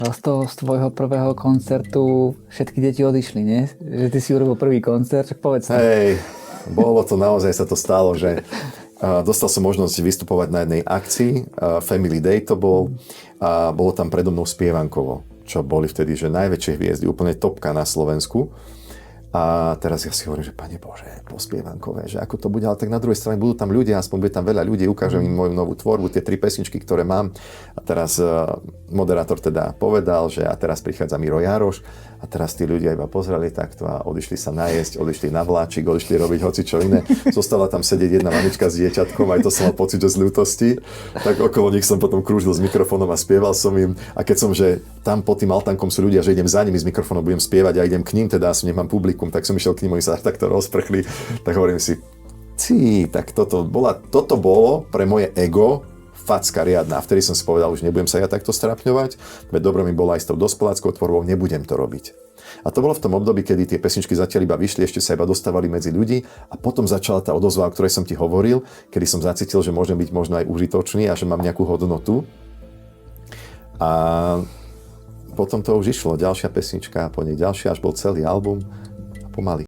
Z tvojho prvého koncertu všetky deti odišli, nie? Že ty si urobil prvý koncert, tak povedz to. Hej, bolo to naozaj, sa to stalo, že dostal som možnosť vystupovať na jednej akcii, Family Day to bol, a bolo tam predo mnou Spievankovo, čo boli vtedy, že najväčšie hviezdy, úplne topka na Slovensku. A teraz ja si hovorím, že Pane Bože, po Spievankové, že ako to bude, ale tak na druhej strane budú tam ľudia, aspoň bude tam veľa ľudí, ukážem im moju novú tvorbu, tie 3 pesničky, ktoré mám. A teraz moderátor teda povedal, že a teraz prichádza Miro Jároš a teraz tí ľudia iba pozreli takto a odišli sa najesť, odišli na vláčik, odišli robiť hocičo iné. Zostala tam sedieť jedna mamička s dieťatkom, aj to som mal pocit, že z ľútosti. Tak okolo nich som potom krúžil s mikrofónom a spieval som im. A keď som, že tam pod tým altánkom sú ľudia, že idem za nimi s mikrofónom, budem spievať a idem k ním, teda som nemám publikum, tak som išiel k ním, oni sa takto rozprchli. Tak hovorím si, tak toto bolo pre moje ego facka riadna. Vtedy som si povedal, už nebudem sa ja takto strapňovať, veď dobro mi bolo aj s tou dospeláckou tvorbou, nebudem to robiť. A to bolo v tom období, kedy tie pesničky zatiaľ iba vyšli, ešte sa iba dostávali medzi ľudí a potom začala tá odozva, o ktorej som ti hovoril, kedy som zacítil, že môžem byť možno aj užitočný a že mám nejakú hodnotu. A potom to už išlo, ďalšia pesnička, po nej ďalšia, až bol celý album a pomaly.